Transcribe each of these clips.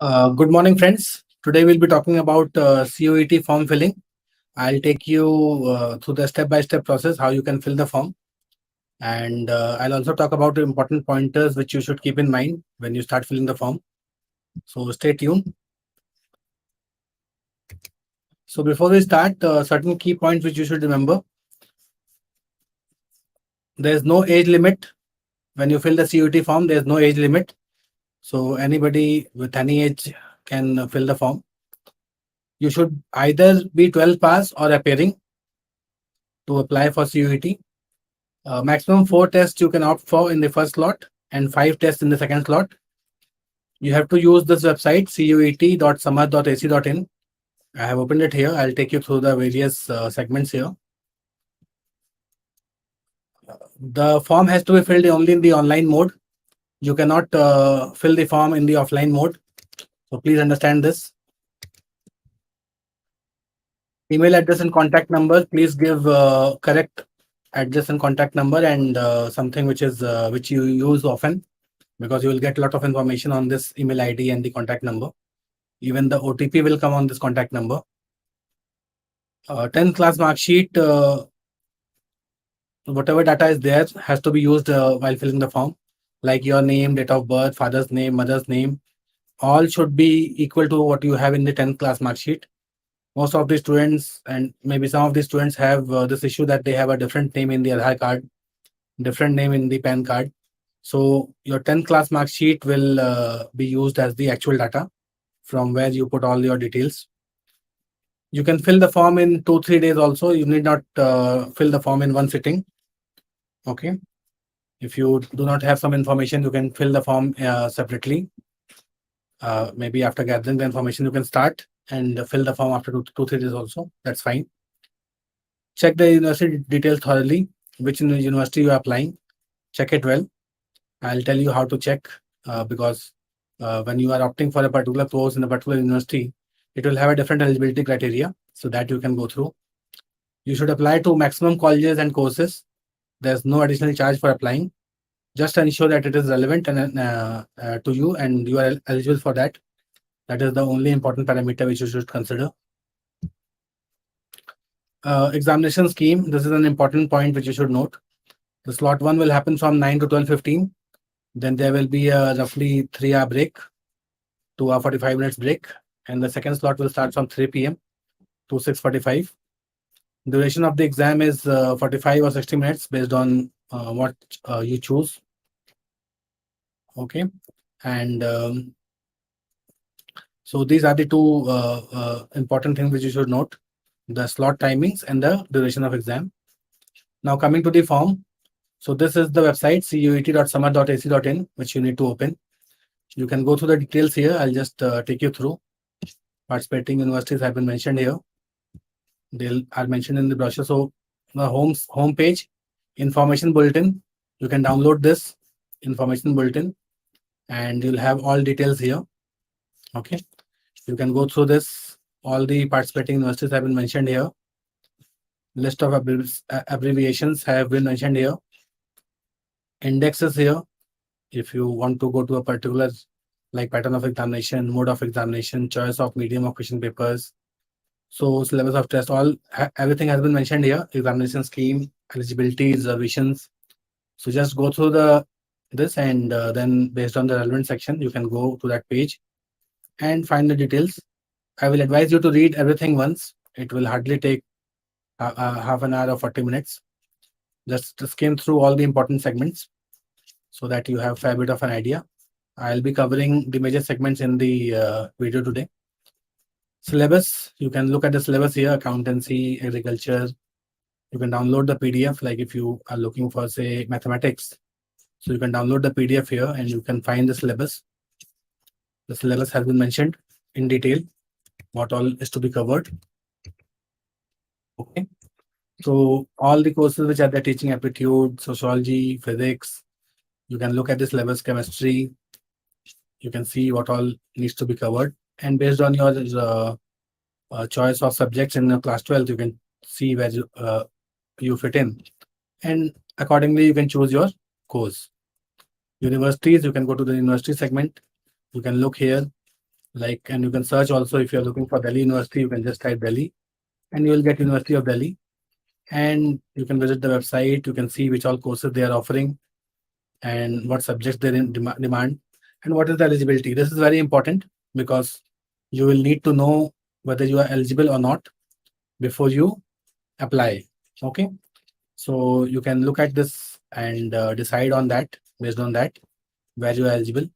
Good morning, friends. Today we'll be talking about CUET form filling. I'll take you through the step-by-step process how you can fill the form, and I'll also talk about the important pointers which you should keep in mind when you start filling the form. So stay tuned. So before we start, certain key points which you should remember. There is no age limit when you fill the CUET form. There is no age limit, so anybody with any age can fill the form. You should either be 12 pass or appearing to apply for CUET. Maximum 4 tests you can opt for in the first slot and 5 tests in the second slot. You have to use this website cuet.samad.ac.in. I have opened it here. I'll take you through the various segments here. The form has to be filled only in the online mode. You cannot fill the form in the offline mode. So please understand this. Email address and contact number. Please give correct address and contact number and something which you use often, because you will get a lot of information on this email ID and the contact number. Even the OTP will come on this contact number. 10th class mark sheet, whatever data is there has to be used while filling the form, like your name, date of birth, father's name, mother's name. All should be equal to what you have in the 10th class mark sheet. Most of the students, and maybe some of the students, have this issue that they have a different name in the Aadhaar card, different name in the PAN card. So your 10th class mark sheet will be used as the actual data from where you put all your details. You can fill the form in 2-3 days also. You need not fill the form in one sitting. Okay. If you do not have some information, you can fill the form separately. Maybe after gathering the information, you can start and fill the form after 2-3 days also. That's fine. Check the university details thoroughly. Which university you are applying. Check it well. I'll tell you how to check because when you are opting for a particular course in a particular university, it will have a different eligibility criteria, so that you can go through. You should apply to maximum colleges and courses. There's no additional charge for applying. Just ensure that it is relevant and to you and you are eligible for that. That is the only important parameter which you should consider. Examination scheme. This is an important point which you should note. The slot 1 will happen from 9 to 12:15. Then there will be a roughly 3-hour break, 2-hour 45 minutes break. And the second slot will start from 3 p.m. to 6:45. Duration of the exam is 45 or 60 minutes based on what you choose. Okay. And so these are the two important things which you should note: the slot timings and the duration of exam. Now coming to the form. So this is the website cuet.samad.ac.in, which you need to open. You can go through the details here. I'll just take you through. Participating universities have been mentioned here. They are mentioned in the brochure. So the home page, information bulletin. You can download this information bulletin and you'll have all details here. Okay. You can go through this. All the participating universities have been mentioned here. List of abbreviations have been mentioned here. Indexes here. If you want to go to a particular, like pattern of examination, mode of examination, choice of medium of question papers, so syllabus of test, everything has been mentioned here. Examination scheme, eligibility, reservations. So just go through this and then based on the relevant section, you can go to that page and find the details. I will advise you to read everything once. It will hardly take half an hour or 40 minutes. Just skim through all the important segments so that you have a fair bit of an idea. I'll be covering the major segments in the video today. Syllabus, you can look at the syllabus here: accountancy, agriculture. You can download the PDF, like if you are looking for, say, mathematics. So you can download the PDF here and you can find the syllabus. The syllabus has been mentioned in detail, what all is to be covered. Okay. So all the courses which are there, teaching aptitude, sociology, physics, you can look at the syllabus. Chemistry, you can see what all needs to be covered. And based on your choice of subjects in class 12, you can see where you fit in. And accordingly, you can choose your course. Universities, you can go to the university segment. You can look here. Like, and you can search also if you're looking for Delhi University, you can just type Delhi and you will get University of Delhi. And you can visit the website, you can see which all courses they are offering and what subjects they demand and what is the eligibility. This is very important because you will need to know whether you are eligible or not before you apply. Okay, so you can look at this and decide on that. Based on that, where you are eligible,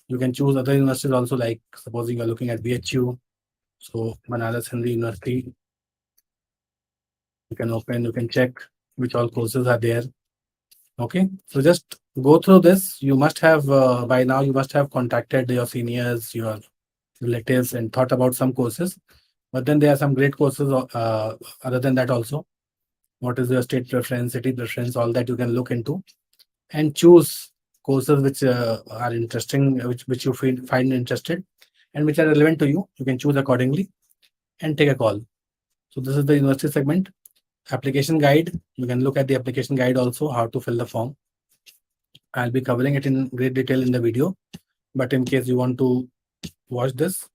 you can choose other universities also, like supposing you are looking at BHU, so Banaras Hindu University. You can open, you can check which all courses are there. Okay, so just go through this. You must have by now you must have contacted your seniors, your relatives, and thought about some courses. But then there are some great courses other than that also. What is your state preference, city preference, all that you can look into and choose courses which are interesting, which you find interested and which are relevant to you. You can choose accordingly and take a call. So this is the university segment. Application guide. You can look at the application guide also, how to fill the form. I'll be covering it in great detail in the video, but in case you want to watch this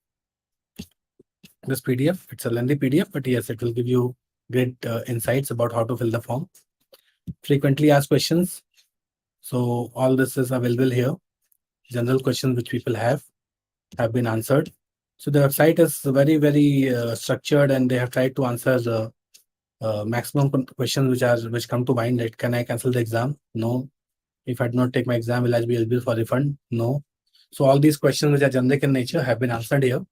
PDF, it's a lengthy PDF, but yes, it will give you great insights about how to fill the form. Frequently asked questions. So all this is available here. General questions which people have been answered. So the website is very structured, and they have tried to answer the maximum questions which come to mind. Like, can I cancel the exam? No. If I do not take my exam, will I be eligible for refund? No. So all these questions which are generic in nature have been answered here.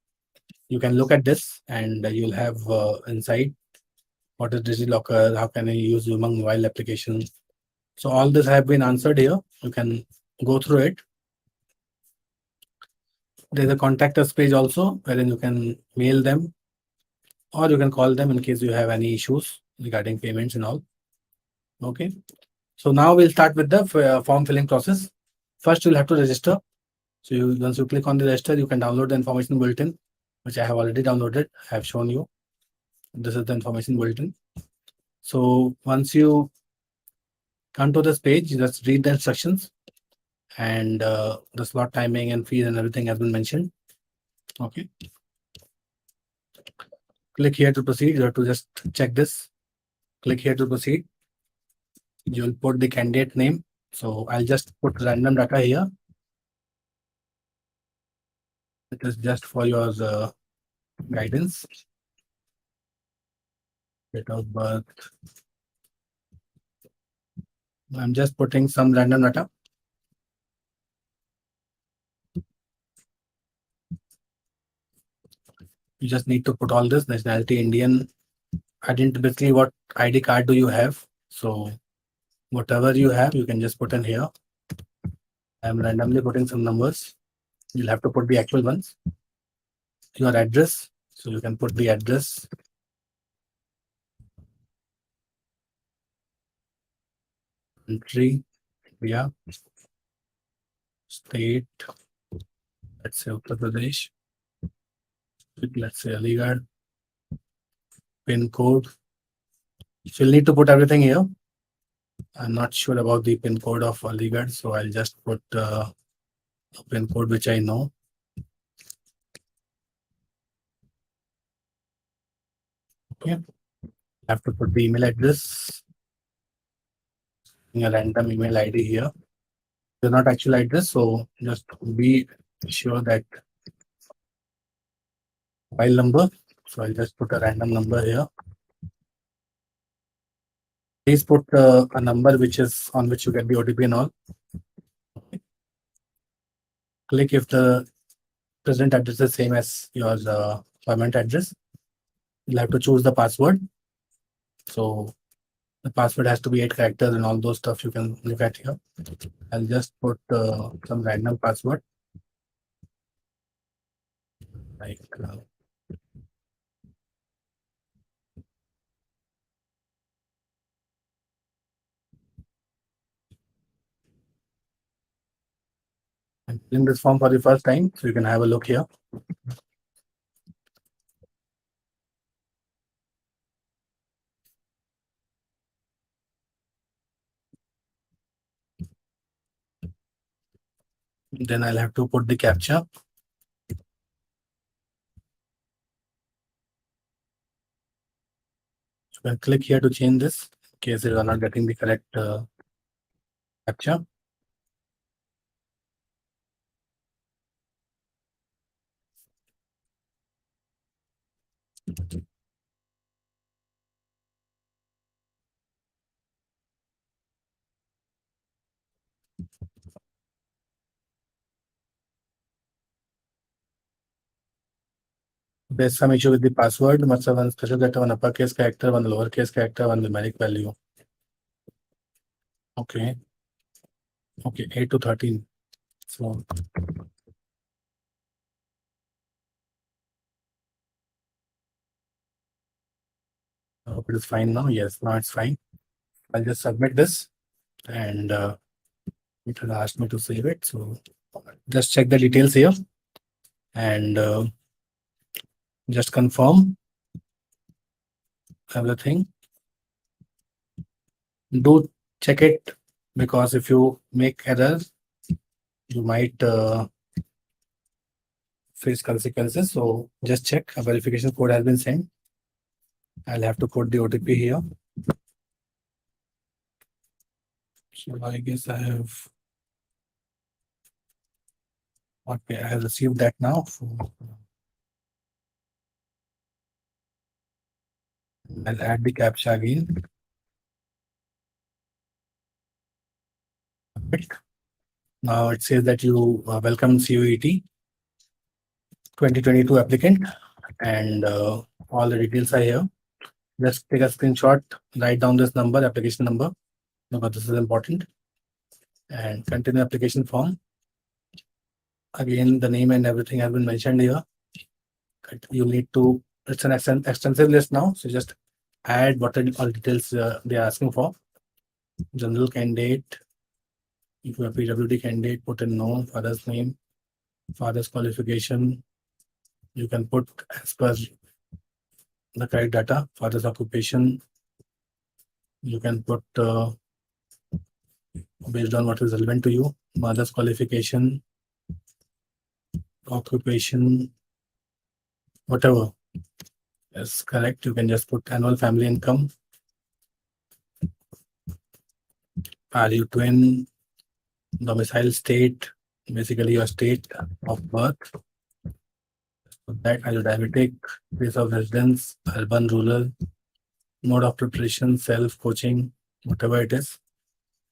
You can look at this and you'll have insight. What is DigiLocker? How can I use Umang mobile application? So all this have been answered here. You can go through it. There's a contact us page also, wherein you can mail them or you can call them in case you have any issues regarding payments and all. Okay. So now we'll start with the form filling process. First, you'll have to register. So once you click on the register, you can download the information bulletin, which I have already downloaded. I have shown you. This is the information bulletin. So once you come to this page, you just read the instructions and the slot timing and fees and everything has been mentioned. Okay. Click here to proceed. You have to just check this. Click here to proceed. You'll put the candidate name. So I'll just put random data here. It is just for your guidance. Date of birth. I'm just putting some random data. You just need to put all this: nationality Indian, identity, what ID card do you have? So whatever you have, you can just put in here. I'm randomly putting some numbers. You'll have to put the actual ones. Your address. So you can put the address. Country, India. State. Let's say Uttar Pradesh. Let's say Aligarh. Pin code. So you'll need to put everything here. I'm not sure about the pin code of Aligarh, so I'll just put a pin code which I know. Okay. I have to put the email address. A random email ID here. It's not actual address, so just be sure that file number. So I'll just put a random number here. Please put a number which is on which you get the OTP and all. Click if the present address is same as your permanent address. You'll have to choose the password. So the password has to be 8 characters and all those stuff you can look at here. I'll just put some random password. Like I'm filling this form for the first time, so you can have a look here. Then I'll have to put the captcha. You can click here to change this in case you are not getting the correct captcha. There's some issue with the password. Must have one special letter, one uppercase character, one lowercase character, one numeric value. Okay. Okay, 8 to 13. So I hope it is fine now. Yes, now it's fine. I'll just submit this and it will ask me to save it. So just check the details here and just confirm everything. Do check it, because if you make errors, you might face consequences. So just check. A verification code has been sent. I'll have to put the OTP here. So I guess I have. Okay, I have received that now. I'll add the CAPTCHA again. Now it says that you welcome CUET 2022 applicant, and all the details are here. Just take a screenshot, write down this number, application number, because this is important, and continue application form. Again, the name and everything has been mentioned here. You need to, it's an extensive list now, so just add what are all details they are asking for. General candidate, if you are PWD candidate, put in no, father's name, father's qualification. You can put as per the correct data. Father's occupation, you can put based on what is relevant to you. Mother's qualification, occupation, whatever is correct. You can just put annual family income. Are you twin? Domicile state, basically your state of birth. So that, are you diabetic? Place of residence, urban, rural, mode of preparation, self coaching, whatever it is.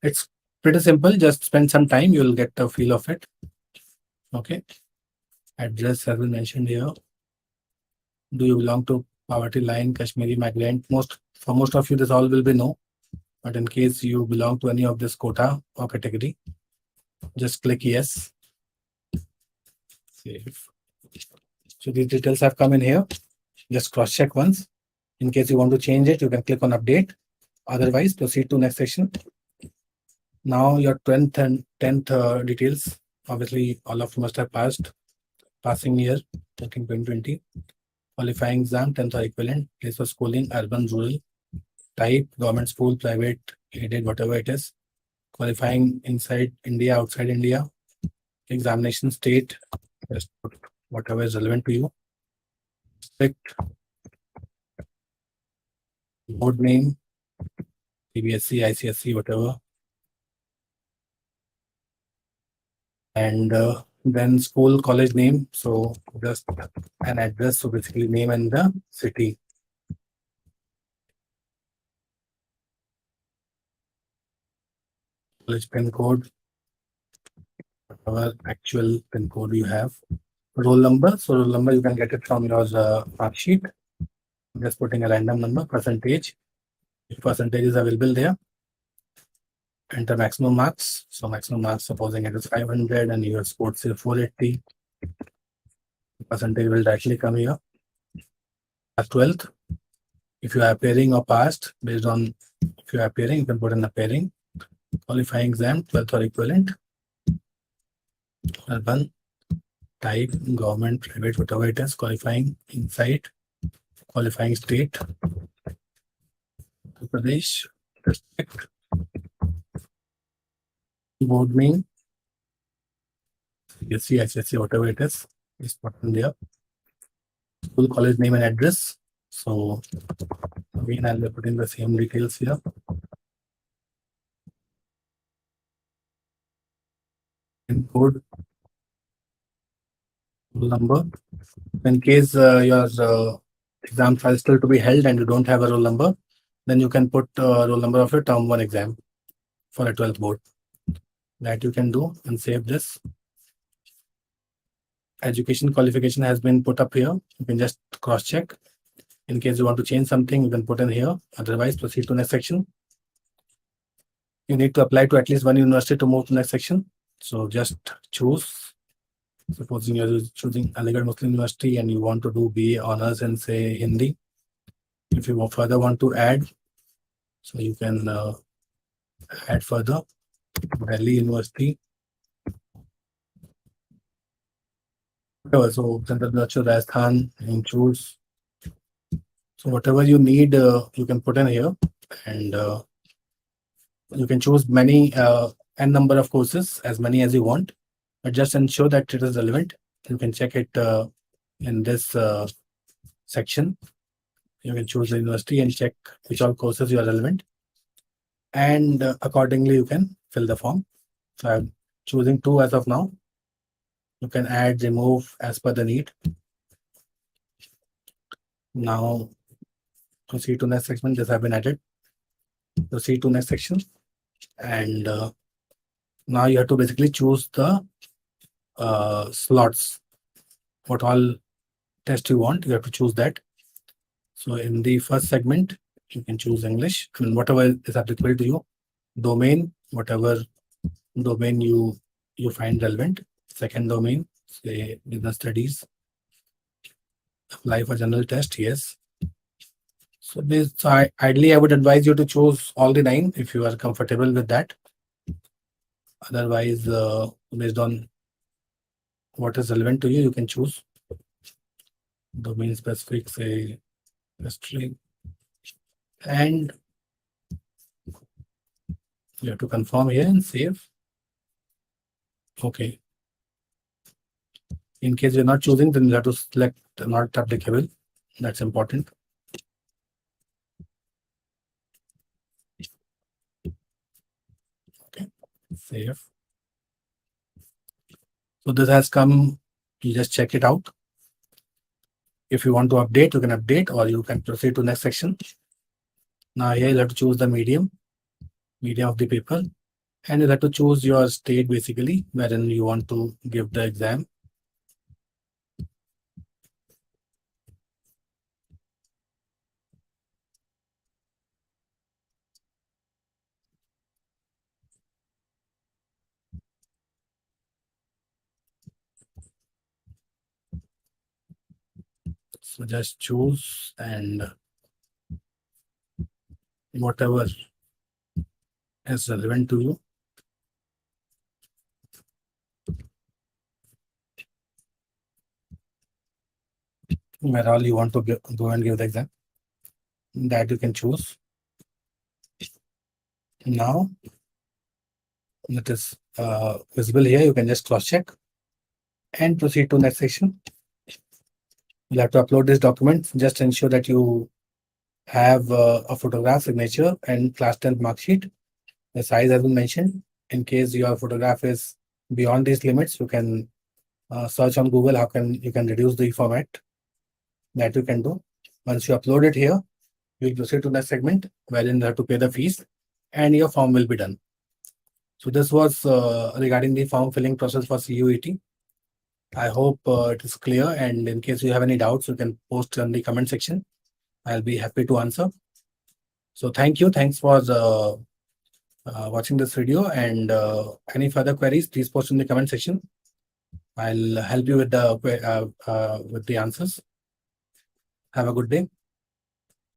It's pretty simple. Just spend some time, you'll get a feel of it. Okay. Address has been mentioned here. Do you belong to poverty line, Kashmiri migrant? For most of you, this all will be no. But in case you belong to any of this quota or category, just click yes. Save. So these details have come in here. Just cross check once. In case you want to change it, you can click on update. Otherwise, proceed to next section. Now your 10th and 10th details. Obviously, all of you must have passed. Passing year, 2020. Qualifying exam, 10th or equivalent. Place of schooling, urban, rural. Type, government school, private, aided, whatever it is. Qualifying inside India, outside India. Examination state, just put whatever is relevant to you. District, board name, CBSE, ICSE, whatever. And then school, college name. So just an address. So basically name and the city. College pin code, whatever actual pin code you have. Roll number. So roll number, you can get it from your mark sheet. I'm just putting a random number, percentage. If percentage is available there. Enter maximum marks. So maximum marks, supposing it is 500 and you have scored say 480. Percentage will directly come here. At 12th, if you are appearing or passed, based on if you are appearing, you can put in appearing. Qualifying exam, 12th or equivalent. Urban, type, government, private, whatever it is. Qualifying inside, qualifying state, Uttar Pradesh, district, board name, CSC, HSC, whatever it is put in there. School, college name and address. So Again, I'll be putting the same details here. Code number. In case your exam file still to be held and you don't have a roll number, then you can put roll number of your term 1 exam for a 12th board. That you can do and save this. Education qualification has been put up here. You can just cross check. In case you want to change something, you can put in here. Otherwise, proceed to next section. You need to apply to at least one university to move to next section. So just choose. Supposing you're choosing Aligarh Muslim University and you want to do BA honors and say Hindi. If you further want to add, so you can add further Delhi University. So Central Nurture Rajasthan and choose. So whatever you need, you can put in here, and you can choose many n number of courses, as many as you want, but just ensure that it is relevant. You can check it in this section. You can choose the university and check which all courses you are relevant, and accordingly you can fill the form. So I'm choosing 2 as of now. You can add, remove as per the need. Now proceed to next section. This have been added. Proceed to next section, and now you have to basically choose the slots. What all test you want, you have to choose that. So in the first segment, you can choose English. I mean, whatever is applicable to you. Domain, whatever domain you find relevant. Second domain, say business studies. Apply for general test, yes. So ideally, I would advise you to choose all the 9 if you are comfortable with that. Otherwise, based on what is relevant to you, you can choose domain specific, say history, and you have to confirm here and save. Okay. In case you're not choosing, then you have to select not applicable. That's important. Okay, save. So this has come. You just check it out. If you want to update, you can update, or you can proceed to next section. Now here you have to choose the medium of the paper, and you have to choose your state basically wherein you want to give the exam. So just choose, and whatever is relevant to you. Where all you want to go and give the exam, that you can choose. Now it is visible here. You can just cross check and proceed to next section. You'll have to upload this document. Just ensure that you have a photograph, signature, and class 10th mark sheet. The size has been mentioned. In case your photograph is beyond these limits, you can search on Google how you can reduce the format. That you can do. Once you upload it here, you'll proceed to the segment wherein you have to pay the fees, and your form will be done. So this was regarding the form filling process for CUET. I hope it is clear, and in case you have any doubts, you can post in the comment section. I'll be happy to answer. So thank you. Thanks for watching this video, and any further queries, please post in the comment section. I'll help you with the answers. Have a good day.